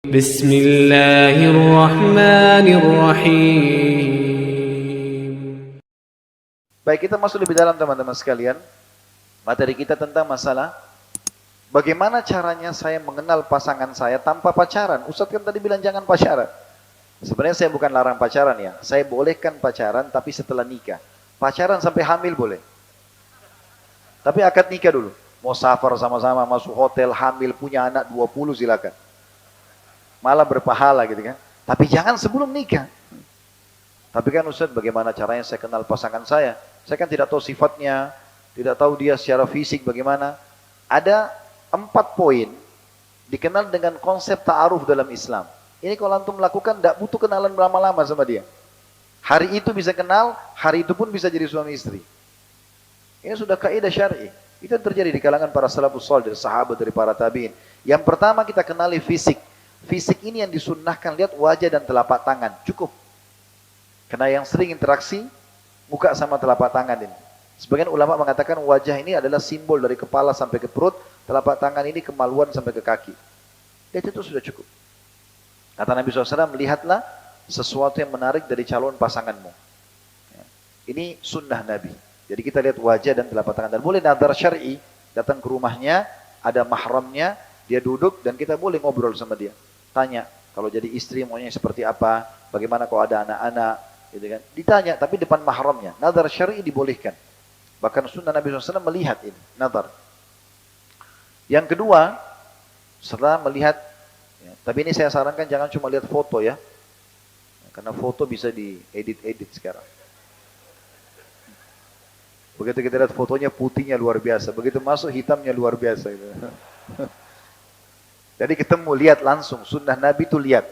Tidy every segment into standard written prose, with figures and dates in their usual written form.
Bismillahirrahmanirrahim. Baik, kita masuk lebih dalam teman-teman sekalian. Materi kita tentang masalah bagaimana caranya saya mengenal pasangan saya tanpa pacaran. Ustadz kan tadi bilang jangan pacaran. Sebenarnya saya bukan larang pacaran ya. Saya bolehkan pacaran tapi setelah nikah. Pacaran sampai hamil boleh. Tapi akad nikah dulu. Mau safar sama-sama, masuk hotel, hamil, punya anak 20 silakan. Malah berpahala gitu kan. Tapi jangan sebelum nikah. Tapi kan Ustaz, bagaimana caranya saya kenal pasangan saya? Saya kan tidak tahu sifatnya, tidak tahu dia secara fisik bagaimana. Ada 4 poin dikenal dengan konsep ta'aruf dalam Islam. Ini kalau antum melakukan, tidak butuh kenalan lama-lama sama dia. Hari itu bisa kenal, hari itu pun bisa jadi suami istri. Ini sudah kaidah syar'i. Itu yang terjadi di kalangan para salafus salih, dari sahabat, dari para tabi'in. Yang pertama kita kenali fisik. Fisik ini yang disunnahkan, lihat wajah dan telapak tangan, cukup. Karena yang sering interaksi, muka sama telapak tangan ini. Sebagian ulama mengatakan wajah ini adalah simbol dari kepala sampai ke perut, telapak tangan ini kemaluan sampai ke kaki. Lihat itu sudah cukup. Kata Nabi SAW, lihatlah sesuatu yang menarik dari calon pasanganmu. Ini sunnah Nabi. Jadi kita lihat wajah dan telapak tangan. Dan boleh nazar syar'i, datang ke rumahnya, ada mahramnya, dia duduk dan kita boleh ngobrol sama dia. Tanya, kalau jadi istri maunya seperti apa, bagaimana kalau ada anak-anak, gitu kan. Ditanya, tapi depan mahramnya. Nazar syar'i dibolehkan. Bahkan sunnah Nabi SAW melihat ini, nazar. Yang kedua, setelah melihat, ya, tapi ini saya sarankan jangan cuma lihat foto ya. Karena foto bisa diedit-edit sekarang. Begitu kita lihat fotonya putihnya luar biasa. Begitu masuk hitamnya luar biasa. Gitu. Jadi ketemu lihat langsung. Sunnah Nabi itu lihat.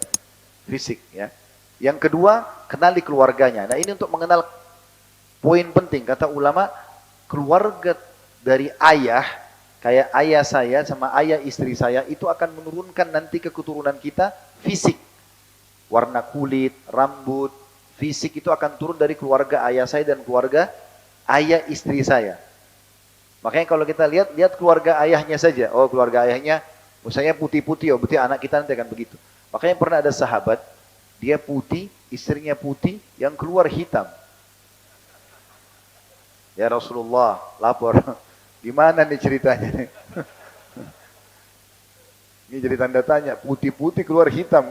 Fisik ya. Yang kedua, kenali keluarganya. Nah ini untuk mengenal poin penting. Kata ulama, keluarga dari ayah, kayak ayah saya sama ayah istri saya, itu akan menurunkan nanti ke keturunan kita fisik. Warna kulit, rambut, fisik itu akan turun dari keluarga ayah saya dan keluarga ayah istri saya. Makanya kalau kita lihat keluarga ayahnya saja. Oh keluarga ayahnya, misalnya putih-putih, oh berarti anak kita nanti akan begitu. Makanya pernah ada sahabat, dia putih, istrinya putih, yang keluar hitam. Ya Rasulullah, lapor. Gimana nih ceritanya nih? Ini jadi tanda tanya, putih-putih keluar hitam.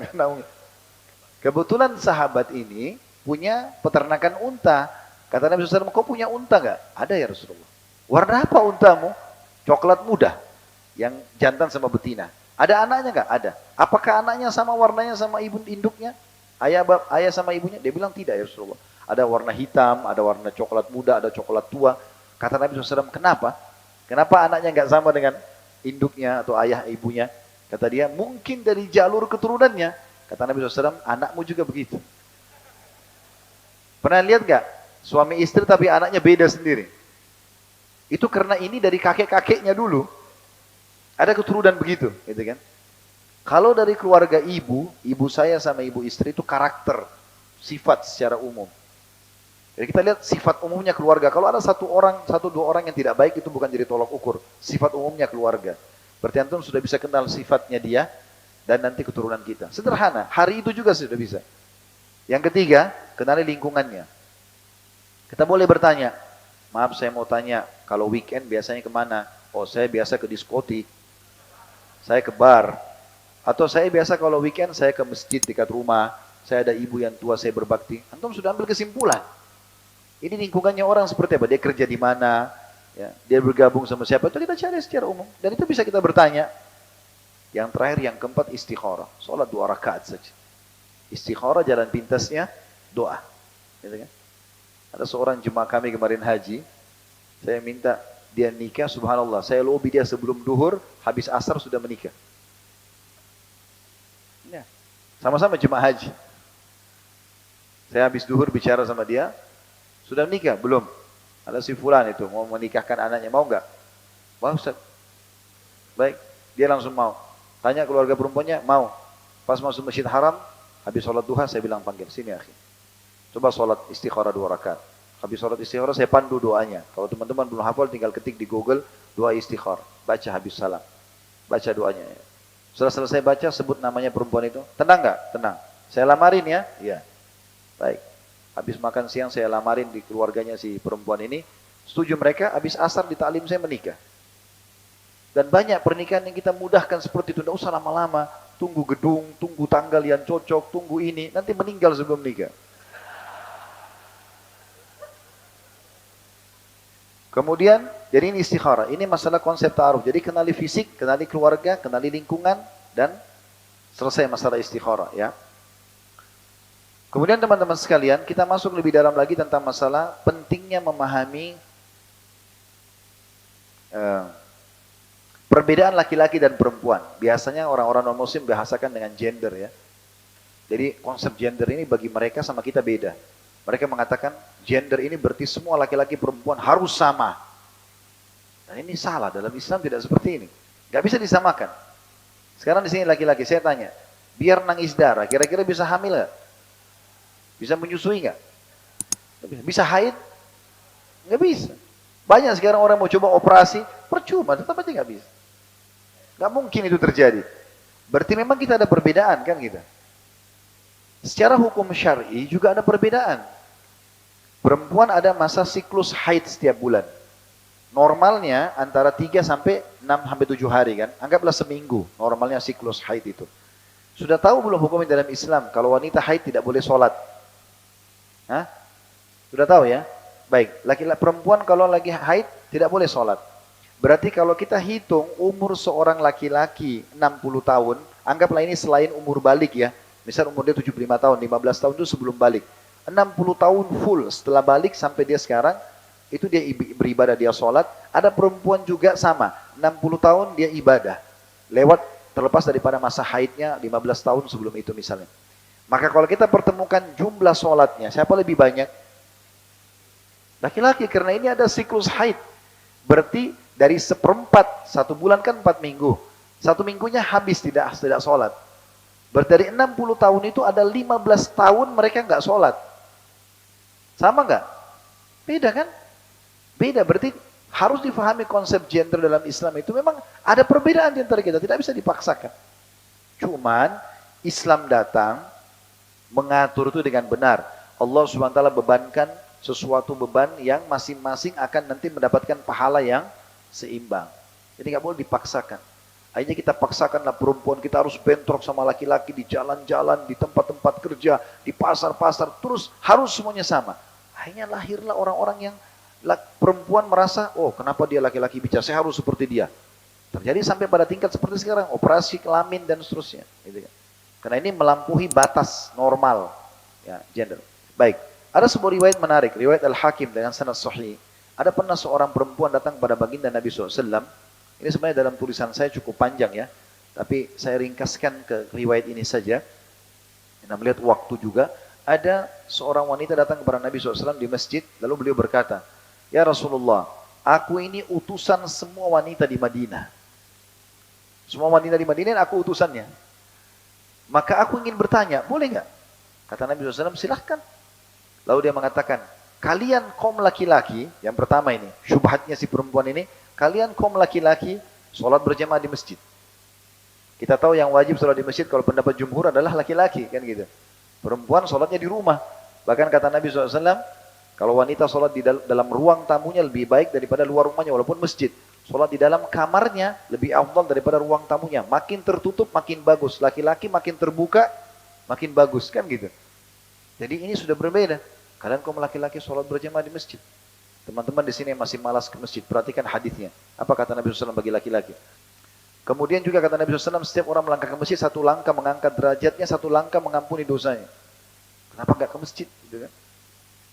Kebetulan sahabat ini punya peternakan unta. Kata Nabi SAW, kau punya unta nggak? Ada ya Rasulullah. Warna apa untamu? Coklat muda. Yang jantan sama betina. Ada anaknya nggak? Ada. Apakah anaknya sama warnanya sama ibu induknya? Ayah sama ibunya? Dia bilang tidak ya Rasulullah. Ada warna hitam, ada warna coklat muda, ada coklat tua. Kata Nabi SAW, kenapa? Kenapa anaknya nggak sama dengan induknya atau ayah ibunya? Kata dia, mungkin dari jalur keturunannya. Kata Nabi SAW, anakmu juga begitu. Pernah lihat nggak? Suami istri tapi anaknya beda sendiri. Itu karena ini dari kakek-kakeknya dulu. Ada keturunan begitu, gitu kan? Kalau dari keluarga ibu saya sama ibu istri itu karakter, sifat secara umum. Jadi kita lihat sifat umumnya keluarga. Kalau ada satu dua orang yang tidak baik itu bukan jadi tolak ukur. Sifat umumnya keluarga. Berarti antum sudah bisa kenal sifatnya dia dan nanti keturunan kita. Sederhana, hari itu juga sudah bisa. Yang ketiga, kenali lingkungannya. Kita boleh bertanya, maaf saya mau tanya, kalau weekend biasanya kemana? Oh saya biasa ke diskotik, saya ke bar, atau saya biasa kalau weekend saya ke masjid dekat rumah, saya ada ibu yang tua saya berbakti. Antum sudah ambil kesimpulan. Ini lingkungannya orang seperti apa? Dia kerja di mana? Ya, dia bergabung sama siapa? Itu kita cari secara umum. Dan itu bisa kita bertanya. Yang terakhir, yang keempat, istikharah. Salat 2 rakaat saja. Istikharah jalan pintasnya doa. Gitu kan? Ada seorang jemaah kami kemarin haji, saya minta dia nikah, subhanallah, saya lobby dia sebelum duhur, habis asar sudah menikah. Ya. Sama-sama jemaah haji. Saya habis duhur bicara sama dia, sudah menikah? Belum. Ada si fulan itu, mau menikahkan anaknya, mau enggak? Mau Ustaz. Baik, dia langsung mau. Tanya keluarga perempuannya, mau. Pas masuk masjid haram, habis sholat duha, saya bilang panggil, sini akhi. Coba sholat istikharah 2 rakaat. Habis sholat istikharah saya pandu doanya. Kalau teman-teman belum hafal tinggal ketik di Google doa istikharah. Baca habis salam. Baca doanya. Setelah selesai baca, sebut namanya perempuan itu. Tenang nggak? Tenang. Saya lamarin ya? Iya. Baik. Habis makan siang saya lamarin di keluarganya si perempuan ini. Setuju mereka, habis asar di taklim saya menikah. Dan banyak pernikahan yang kita mudahkan seperti itu. Tidak usah lama-lama. Tunggu gedung, tunggu tanggal yang cocok, tunggu ini. Nanti meninggal sebelum nikah. Kemudian, jadi ini istikharah. Ini masalah konsep ta'aruf. Jadi kenali fisik, kenali keluarga, kenali lingkungan, dan selesai masalah istikharah. Ya. Kemudian teman-teman sekalian, kita masuk lebih dalam lagi tentang masalah pentingnya memahami perbedaan laki-laki dan perempuan. Biasanya orang-orang non-muslim bahasakan dengan gender ya. Jadi konsep gender ini bagi mereka sama kita beda. Mereka mengatakan gender ini berarti semua laki-laki perempuan harus sama. Dan ini salah, dalam Islam tidak seperti ini. Gak bisa disamakan. Sekarang di sini laki-laki, saya tanya, biar nangis darah, kira-kira bisa hamil gak? Bisa menyusui gak? Bisa haid? Gak bisa. Banyak sekarang orang mau coba operasi, percuma, tetap aja gak bisa. Gak mungkin itu terjadi. Berarti memang kita ada perbedaan kan kita. Secara hukum syar'i juga ada perbedaan. Perempuan ada masa siklus haid setiap bulan. Normalnya antara 3 sampai 6 sampai 7 hari kan. Anggaplah seminggu normalnya siklus haid itu. Sudah tahu belum hukumnya dalam Islam kalau wanita haid tidak boleh sholat? Hah? Sudah tahu ya? Baik, laki-laki perempuan kalau lagi haid tidak boleh sholat. Berarti kalau kita hitung umur seorang laki-laki 60 tahun, anggaplah ini selain umur balik ya. Misal umur dia 75 tahun, 15 tahun itu sebelum balik. 60 tahun full setelah balik sampai dia sekarang, itu dia beribadah, dia sholat. Ada perempuan juga sama, 60 tahun dia ibadah. Lewat terlepas daripada masa haidnya 15 tahun sebelum itu misalnya. Maka kalau kita pertemukan jumlah sholatnya, siapa lebih banyak? Laki-laki, karena ini ada siklus haid. Berarti dari seperempat, 1 bulan kan 4 minggu. 1 minggunya habis tidak sholat. Berarti dari 60 tahun itu ada 15 tahun mereka nggak sholat. Sama nggak? Beda kan? Beda, berarti harus difahami konsep gender dalam Islam itu memang ada perbedaan di antara kita, tidak bisa dipaksakan. Cuman Islam datang mengatur itu dengan benar. Allah SWT bebankan sesuatu beban yang masing-masing akan nanti mendapatkan pahala yang seimbang. Jadi nggak boleh dipaksakan. Akhirnya kita paksakanlah perempuan kita harus bentrok sama laki-laki di jalan-jalan, di tempat-tempat kerja, di pasar-pasar, terus harus semuanya sama. Akhirnya lahirlah orang-orang yang perempuan merasa, oh kenapa dia laki-laki bicara, saya harus seperti dia. Terjadi sampai pada tingkat seperti sekarang, operasi kelamin dan seterusnya. Gitu kan. Karena ini melampaui batas normal ya, gender. Baik, ada sebuah riwayat menarik, riwayat Al-Hakim dengan sanad sahih. Ada pernah seorang perempuan datang kepada baginda Nabi SAW. Ini sebenarnya dalam tulisan saya cukup panjang ya, tapi saya ringkaskan ke riwayat ini saja. Kita melihat waktu juga, ada seorang wanita datang kepada Nabi SAW di masjid, lalu beliau berkata, ya Rasulullah, aku ini utusan semua wanita di Madinah. Semua wanita di Madinah aku utusannya. Maka aku ingin bertanya, boleh nggak? Kata Nabi SAW, silahkan. Lalu dia mengatakan, kalian kaum laki-laki, yang pertama ini, syubhatnya si perempuan ini, kalian kaum laki-laki sholat berjamaah di masjid. Kita tahu yang wajib sholat di masjid kalau pendapat jumhur adalah laki-laki, kan gitu. Perempuan sholatnya di rumah. Bahkan kata Nabi SAW, kalau wanita sholat di dalam ruang tamunya lebih baik daripada luar rumahnya walaupun masjid. Sholat di dalam kamarnya lebih afdal daripada ruang tamunya. Makin tertutup makin bagus. Laki-laki makin terbuka makin bagus, kan gitu. Jadi ini sudah berbeda. Kalian kaum laki-laki sholat berjamaah di masjid. Teman-teman di sini yang masih malas ke masjid, perhatikan hadisnya. Apa kata Nabi SAW bagi laki-laki? Kemudian juga kata Nabi SAW, setiap orang melangkah ke masjid, 1 langkah mengangkat derajatnya, 1 langkah mengampuni dosanya. Kenapa enggak ke masjid? Gitu kan?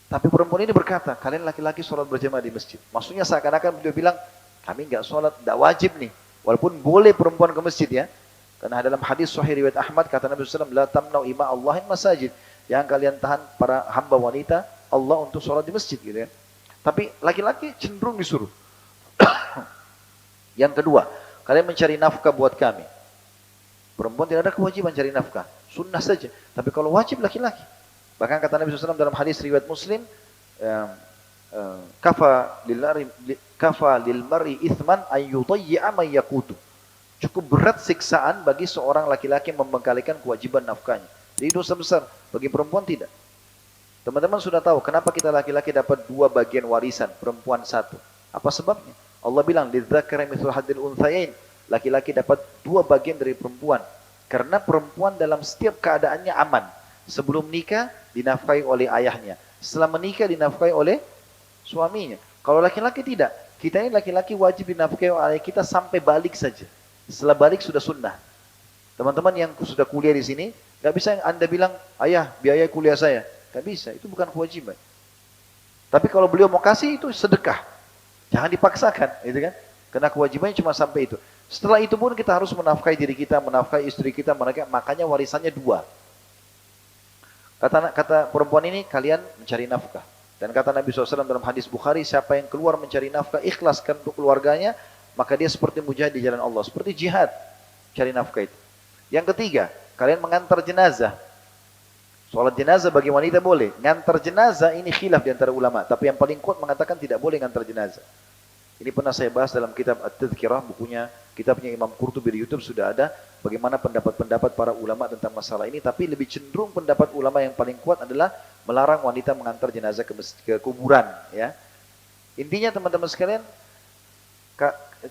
Tapi perempuan ini berkata, kalian laki-laki sholat berjamaah di masjid. Maksudnya seakan-akan beliau bilang, kami enggak sholat, enggak wajib nih. Walaupun boleh perempuan ke masjid ya. Karena dalam hadis sahih riwayat Ahmad, kata Nabi SAW, la tamna'u ima Allahin masajid. Jangan kalian tahan para hamba wanita Allah untuk sholat di masjid gitu ya. Tapi laki-laki cenderung disuruh. Yang kedua, kalian mencari nafkah buat kami. Perempuan tidak ada kewajiban cari nafkah, sunnah saja. Tapi kalau wajib laki-laki. Bahkan kata Nabi SAW dalam hadis riwayat Muslim, kafa lil mar'i ithman ay yudayyi'a man yaqutu. Cukup berat siksaan bagi seorang laki-laki membengkalikan kewajiban nafkahnya. Jadi dosa besar, bagi perempuan tidak. Teman-teman sudah tahu kenapa kita laki-laki dapat 2 bagian warisan, perempuan 1. Apa sebabnya? Allah bilang, lidzakari mithlu hadzil unthayain. Laki-laki dapat 2 bagian dari perempuan. Karena perempuan dalam setiap keadaannya aman. Sebelum nikah dinafkahi oleh ayahnya. Setelah menikah dinafkahi oleh suaminya. Kalau laki-laki tidak. Kita ini laki-laki wajib dinafkahi oleh ayah kita sampai balik saja. Setelah balik sudah sunnah. Teman-teman yang sudah kuliah di sini, nggak bisa Anda bilang, ayah biaya kuliah saya. Nggak bisa, itu bukan kewajiban. Tapi kalau beliau mau kasih itu sedekah. Jangan dipaksakan, gitu kan? Karena kewajibannya cuma sampai itu. Setelah itu pun kita harus menafkahi diri kita, menafkahi istri kita, makanya warisannya 2. Kata perempuan ini, kalian mencari nafkah. Dan kata Nabi SAW dalam hadis Bukhari, siapa yang keluar mencari nafkah, ikhlaskan untuk keluarganya, maka dia seperti mujahid di jalan Allah. Seperti jihad, cari nafkah itu. Yang ketiga, kalian mengantar jenazah. Sholat jenazah bagi wanita boleh. Ngantar jenazah ini khilaf di antara ulama. Tapi yang paling kuat mengatakan tidak boleh ngantar jenazah. Ini pernah saya bahas dalam kitab At-Tadhkirah, kitabnya Imam Qurtubi di YouTube sudah ada. Bagaimana pendapat-pendapat para ulama tentang masalah ini. Tapi lebih cenderung pendapat ulama yang paling kuat adalah melarang wanita mengantar jenazah ke kuburan. Ya. Intinya teman-teman sekalian,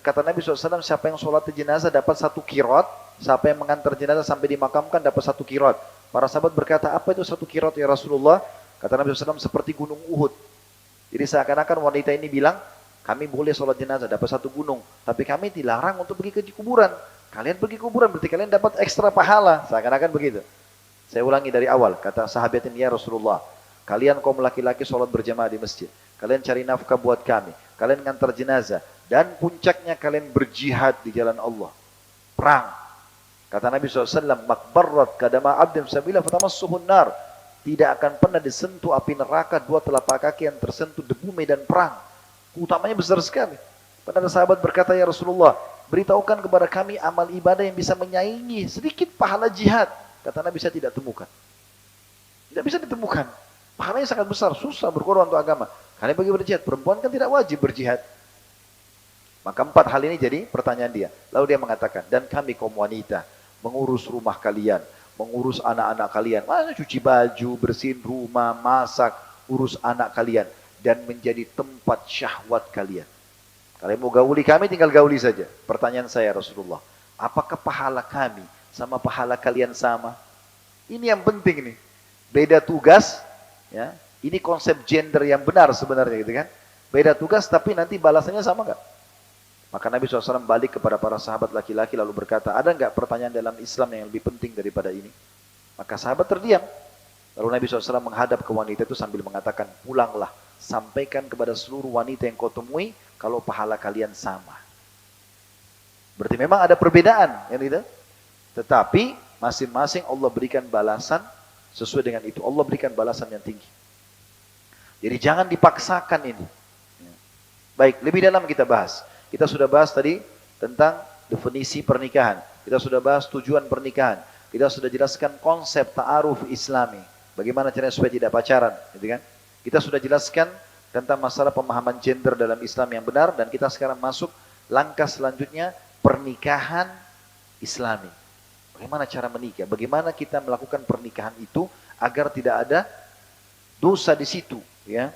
kata Nabi SAW, siapa yang sholat jenazah dapat 1 qirot. Siapa yang mengantar jenazah sampai dimakamkan dapat 1 qirot. Para sahabat berkata, apa itu 1 qirot ya Rasulullah? Kata Nabi SAW, seperti gunung Uhud. Jadi seakan-akan wanita ini bilang, kami boleh sholat jenazah, dapat 1 gunung. Tapi kami dilarang untuk pergi ke kuburan. Kalian pergi kuburan, berarti kalian dapat ekstra pahala. Seakan-akan begitu. Saya ulangi dari awal, kata sahabat ini, ya Rasulullah, kalian kaum laki-laki sholat berjamaah di masjid. Kalian cari nafkah buat kami. Kalian ngantar jenazah. Dan puncaknya kalian berjihad di jalan Allah. Perang. Kata Nabi SAW, makbarrat kadama abdim sabila fatamassuhun nar. Tidak akan pernah disentuh api neraka 2 telapak kaki yang tersentuh debu medan perang. Utamanya besar sekali. Pada sahabat berkata, ya Rasulullah, beritahukan kepada kami amal ibadah yang bisa menyaingi sedikit pahala jihad. Kata Nabi, saya tidak temukan. Tidak bisa ditemukan. Pahalanya sangat besar, susah berkorban untuk agama. Kalian bagi berjihad, perempuan kan tidak wajib berjihad. Maka 4 hal ini jadi pertanyaan dia. Lalu dia mengatakan, dan kami kaum wanita, mengurus rumah kalian, mengurus anak-anak kalian, cuci baju, bersihin rumah, masak, urus anak kalian, dan menjadi tempat syahwat kalian. Kalian mau gauli kami, tinggal gauli saja. Pertanyaan saya Rasulullah, apakah pahala kami sama pahala kalian sama? Ini yang penting nih. Beda tugas, ya. Ini konsep gender yang benar sebenarnya gitu kan. Beda tugas tapi nanti balasannya sama nggak? Maka Nabi SAW balik kepada para sahabat laki-laki lalu berkata, ada nggak pertanyaan dalam Islam yang lebih penting daripada ini? Maka sahabat terdiam. Lalu Nabi SAW menghadap ke wanita itu sambil mengatakan, pulanglah, sampaikan kepada seluruh wanita yang kau temui, kalau pahala kalian sama. Berarti memang ada perbedaan, ya gitu? Tetapi masing-masing Allah berikan balasan sesuai dengan itu. Allah berikan balasan yang tinggi. Jadi jangan dipaksakan ini. Baik, lebih dalam kita bahas. Kita sudah bahas tadi tentang definisi pernikahan. Kita sudah bahas tujuan pernikahan. Kita sudah jelaskan konsep ta'aruf islami. Bagaimana caranya supaya tidak pacaran. Gitu kan? Kita sudah jelaskan tentang masalah pemahaman gender dalam Islam yang benar. Dan kita sekarang masuk langkah selanjutnya, pernikahan islami. Bagaimana cara menikah? Bagaimana kita melakukan pernikahan itu agar tidak ada dosa di situ. Ya.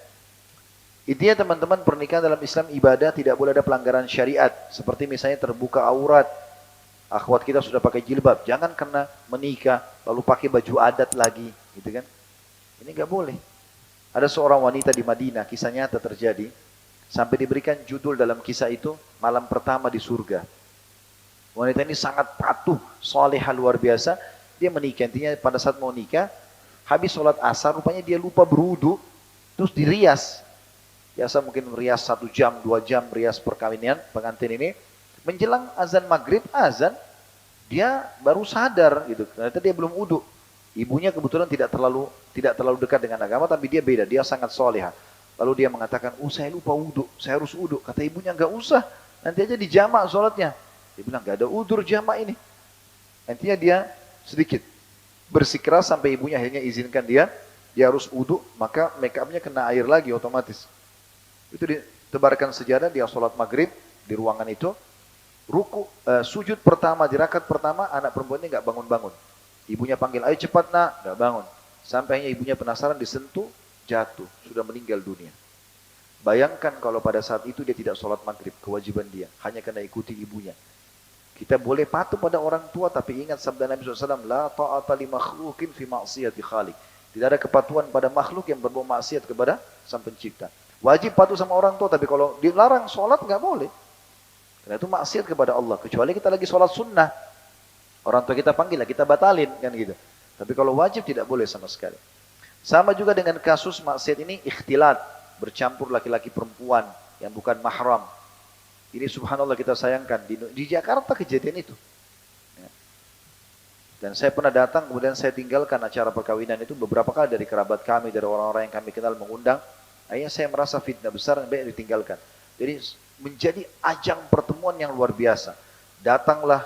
Intinya teman-teman, pernikahan dalam Islam ibadah, tidak boleh ada pelanggaran syariat. Seperti misalnya terbuka aurat. Akhwat kita sudah pakai jilbab. Jangan karena menikah lalu pakai baju adat lagi. Gitu kan? Ini nggak boleh. Ada seorang wanita di Madinah, kisah nyata terjadi. Sampai diberikan judul dalam kisah itu, malam pertama di surga. Wanita ini sangat patuh, solehah luar biasa. Dia menikah, intinya pada saat mau nikah, habis sholat asar, rupanya dia lupa berwudu, terus dirias. Biasa mungkin rias 1 jam, 2 jam rias perkawinan pengantin ini. Menjelang azan maghrib, azan, dia baru sadar gitu. Ternyata dia belum wudu. Ibunya kebetulan tidak terlalu dekat dengan agama, tapi dia beda, dia sangat solehah. Lalu dia mengatakan, saya lupa wudu, saya harus wudu. Kata ibunya, enggak usah, nanti aja dijamak sholatnya. Dia bilang, enggak ada udzur jamak ini. Nantinya dia sedikit bersikeras sampai ibunya akhirnya izinkan dia harus wudu, maka make upnya kena air lagi otomatis. Itu ditebarkan sejadah, dia sholat maghrib di ruangan itu. Sujud pertama di rakaat pertama anak perempuannya nggak bangun-bangun. Ibunya panggil, ayo cepat nak, nggak bangun. Sampainya ibunya penasaran, disentuh, jatuh, sudah meninggal dunia. Bayangkan kalau pada saat itu dia tidak sholat maghrib, kewajiban dia, hanya karena ikuti ibunya. Kita boleh patuh pada orang tua, tapi ingat sabda Nabi SAW, La ta'ata li makhlukin fi ma'siyati khaliq. Tidak ada kepatuhan pada makhluk yang berbuat maksiat kepada sang pencipta. Wajib patuh sama orang tua, tapi kalau dilarang sholat nggak boleh. Karena itu maksiat kepada Allah, kecuali kita lagi sholat sunnah. Orang tua kita panggil, kita batalin kan gitu. Tapi kalau wajib tidak boleh sama sekali. Sama juga dengan kasus maksiat ini, ikhtilat, bercampur laki-laki perempuan yang bukan mahram. Ini subhanallah kita sayangkan, di Jakarta kejadian itu. Ya. Dan saya pernah datang, kemudian saya tinggalkan acara perkawinan itu beberapa kali dari kerabat kami, dari orang-orang yang kami kenal mengundang. Akhirnya saya merasa fitnah besar dan banyak ditinggalkan. Jadi menjadi ajang pertemuan yang luar biasa. Datanglah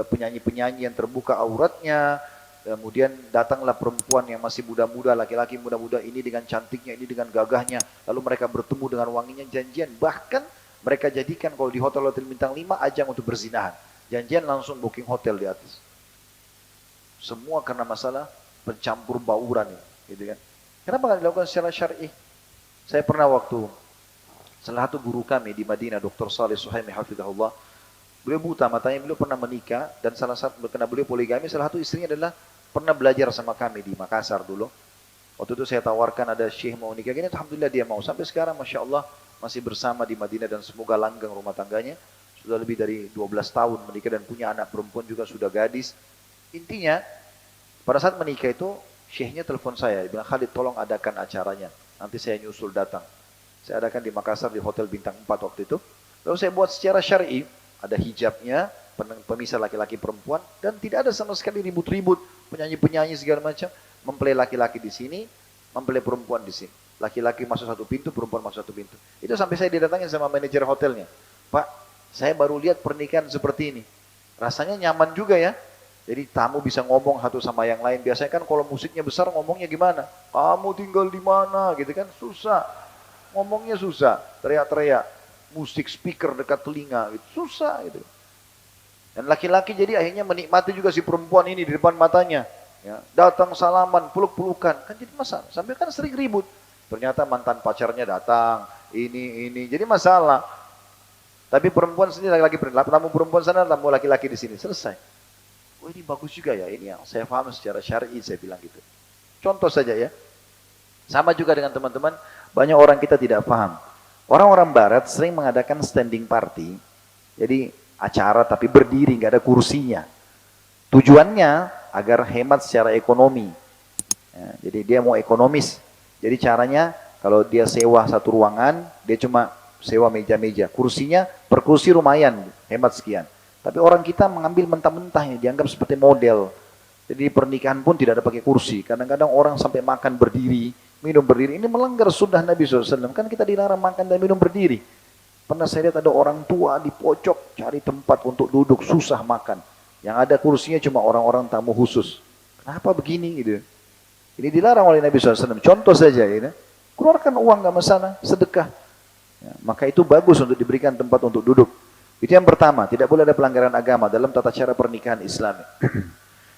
penyanyi-penyanyi yang terbuka auratnya, kemudian datanglah perempuan yang masih muda-muda, laki-laki muda-muda, ini dengan cantiknya, ini dengan gagahnya, lalu mereka bertemu dengan wanginya, janjian, bahkan mereka jadikan kalau di hotel-hotel bintang 5 ajang untuk berzinahan, janjian langsung booking hotel di atas. Semua karena masalah pencampur bauran ini, gitu kan. Kenapa nggak dilakukan secara syar'i? Saya pernah waktu salah satu guru kami di Madinah, Dr. Saleh Suhaimi hafizahullah, beliau buta matanya, beliau pernah menikah, dan salah satu, karena beliau poligami, salah satu istrinya adalah pernah belajar sama kami di Makassar dulu. Waktu itu saya tawarkan ada syekh mau nikah gini, alhamdulillah dia mau. Sampai sekarang Masya Allah masih bersama di Madinah dan semoga langgeng rumah tangganya. Sudah lebih dari 12 tahun menikah dan punya anak perempuan juga sudah gadis. Intinya, pada saat menikah itu, syekhnya telepon saya, dia bilang, Khalid tolong adakan acaranya, nanti saya nyusul datang. Saya adakan di Makassar di Hotel Bintang 4 waktu itu. Lalu saya buat secara syar'i, ada hijabnya, pemisah laki-laki perempuan, dan tidak ada sama sekali ribut-ribut, penyanyi-penyanyi segala macam, mempelai laki-laki di sini, mempelai perempuan di sini. Laki-laki masuk satu pintu, perempuan masuk satu pintu. Itu sampai saya didatangin sama manajer hotelnya. Pak, saya baru lihat pernikahan seperti ini. Rasanya nyaman juga ya. Jadi tamu bisa ngomong satu sama yang lain. Biasanya kan kalau musiknya besar ngomongnya gimana? Kamu tinggal di mana? Gitu kan susah. Ngomongnya susah, teriak-teriak. Musik speaker dekat telinga, gitu. Susah itu. Dan laki-laki jadi akhirnya menikmati juga si perempuan ini di depan matanya. Ya, datang salaman, peluk-pelukan, kan jadi masalah. Sampai kan sering ribut. Ternyata mantan pacarnya datang, ini, jadi masalah. Tapi perempuan sini laki-laki, tamu perempuan sana, tamu laki-laki di sini, selesai. Oh ini bagus juga ya, ini yang saya paham secara syar'i, saya bilang gitu. Contoh saja ya. Sama juga dengan teman-teman, banyak orang kita tidak paham. Orang-orang barat sering mengadakan standing party, jadi acara tapi berdiri, nggak ada kursinya. Tujuannya agar hemat secara ekonomi. Ya, jadi dia mau ekonomis. Jadi caranya kalau dia sewa satu ruangan, dia cuma sewa meja-meja. Kursinya per kursi lumayan, hemat sekian. Tapi orang kita mengambil mentah-mentah, dianggap seperti model. Jadi pernikahan pun tidak ada pakai kursi. Kadang-kadang orang sampai makan berdiri, minum berdiri, ini melanggar sunnah Nabi SAW. Kan kita dilarang makan dan minum berdiri. Pernah saya lihat ada orang tua di pojok cari tempat untuk duduk, susah makan. Yang ada kursinya cuma orang-orang tamu khusus. Kenapa begini gitu? Ini dilarang oleh Nabi SAW. Contoh saja ini, keluarkan uang nggak masalah, sedekah. Ya, maka itu bagus untuk diberikan tempat untuk duduk. Itu yang pertama, tidak boleh ada pelanggaran agama dalam tata cara pernikahan Islam.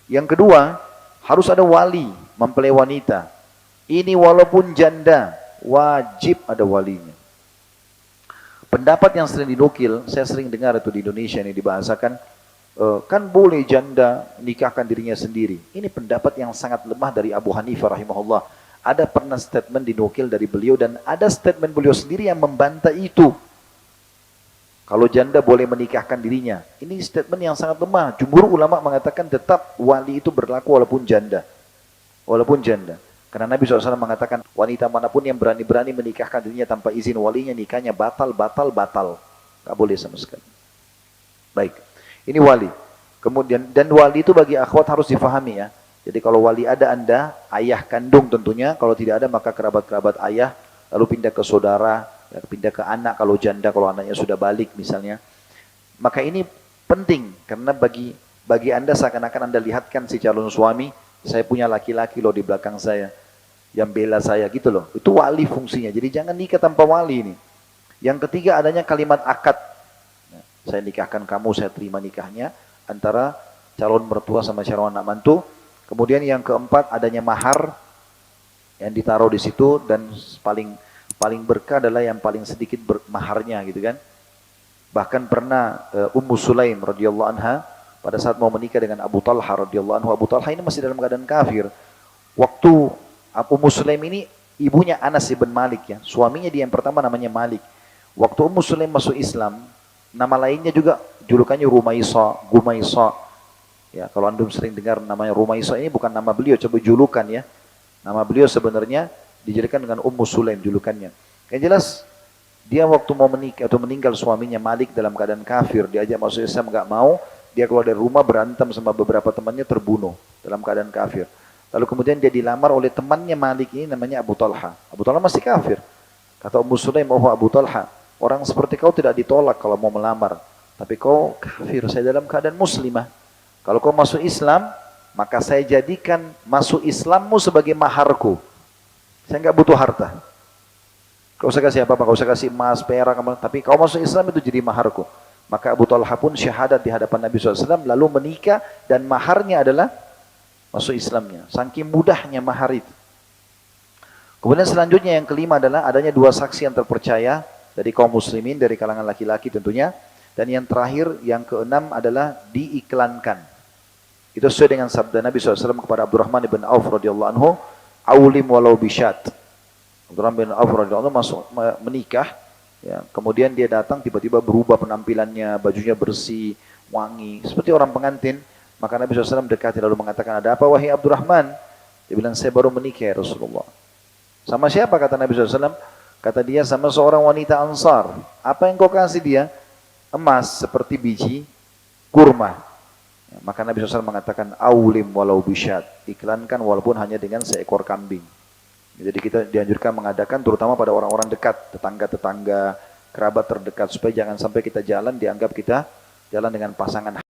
Yang kedua, harus ada wali mempelai wanita. Ini walaupun janda, wajib ada walinya. Pendapat yang sering dinukil, saya sering dengar itu di Indonesia ini dibahasakan, kan boleh janda nikahkan dirinya sendiri. Ini pendapat yang sangat lemah dari Abu Hanifah rahimahullah. Ada pernah statement dinukil dari beliau dan ada statement beliau sendiri yang membantah itu. Kalau janda boleh menikahkan dirinya. Ini statement yang sangat lemah. Jumhur ulama mengatakan tetap wali itu berlaku walaupun janda. Walaupun janda. Karena Nabi SAW mengatakan wanita manapun yang berani-berani menikahkan dirinya tanpa izin walinya, nikahnya batal. Gak boleh sama sekali. Baik. Ini wali. Kemudian, dan wali itu bagi akhwat harus difahami ya. Jadi kalau wali ada Anda, ayah kandung tentunya. Kalau tidak ada maka kerabat-kerabat ayah. Lalu pindah ke saudara. Pindah ke anak kalau janda, kalau anaknya sudah balik misalnya. Maka ini penting karena bagi Anda seakan-akan Anda lihatkan si calon suami, saya punya laki-laki loh di belakang saya yang bela saya gitu loh. Itu wali fungsinya. Jadi jangan nikah tanpa wali ini. Yang ketiga adanya kalimat akad. Saya nikahkan kamu, saya terima nikahnya antara calon mertua sama calon anak mantu. Kemudian yang keempat adanya mahar yang ditaruh di situ, dan paling berkah adalah yang paling sedikit maharnya gitu kan. Bahkan pernah Ummu Sulaim radhiyallahu anha pada saat mau menikah dengan Abu Talha radhiyallahu anhu, Abu Talha ini masih dalam keadaan kafir. Waktu Ummu Sulaim ini ibunya Anas ibn Malik ya, suaminya dia yang pertama namanya Malik. Waktu Ummu Sulaim masuk Islam, nama lainnya juga julukannya Rumaisa, Gumaisa. Ya, kalau antum sering dengar namanya Rumaisa, ini bukan nama beliau, coba julukan ya. Nama beliau sebenarnya dijadikan dengan Ummu Sulaim julukannya. Yang jelas dia waktu mau menikah atau meninggal suaminya Malik dalam keadaan kafir, diajak masuk Islam nggak mau, dia keluar dari rumah berantem sama beberapa temannya, terbunuh dalam keadaan kafir. Lalu kemudian dia dilamar oleh temannya Malik ini namanya Abu Talha. Abu Talha masih kafir. Kata Ummu Sulaim, "Oh Abu Talha, orang seperti kau tidak ditolak kalau mau melamar, tapi kau kafir, saya dalam keadaan muslimah. Kalau kau masuk Islam, maka saya jadikan masuk Islammu sebagai maharku. Saya nggak butuh harta. Kau usah kasih apa-apa, kau usah kasih emas, perak, tapi kau masuk Islam itu jadi maharku." Maka Abu Talha pun syahadat di hadapan Nabi SAW, lalu menikah, dan maharnya adalah masuk Islamnya. Saking mudahnya mahar itu. Kemudian selanjutnya yang kelima adalah adanya dua saksi yang terpercaya dari kaum muslimin, dari kalangan laki-laki tentunya. Dan yang terakhir, yang keenam adalah diiklankan. Itu sesuai dengan sabda Nabi SAW kepada Abdurrahman bin Auf radhiyallahu anhu, "Aulim walau bisyat." Abdurrahman bin Auf radhiyallahu anhu masuk menikah, ya, kemudian dia datang tiba-tiba berubah penampilannya, bajunya bersih, wangi, seperti orang pengantin. Maka Nabi SAW dekati lalu mengatakan, "Ada apa wahai Abdurrahman?" Dia bilang, "Saya baru menikah ya Rasulullah." "Sama siapa?" kata Nabi SAW. Kata dia, "Sama seorang wanita Ansar." "Apa yang kau kasih dia?" "Emas seperti biji kurma." Ya, maka Nabi SAW mengatakan, "Aulim walau bisyat." Iklankan walaupun hanya dengan seekor kambing. Jadi kita dianjurkan mengadakan terutama pada orang-orang dekat, tetangga-tetangga, kerabat terdekat, supaya jangan sampai kita jalan dianggap kita jalan dengan pasangan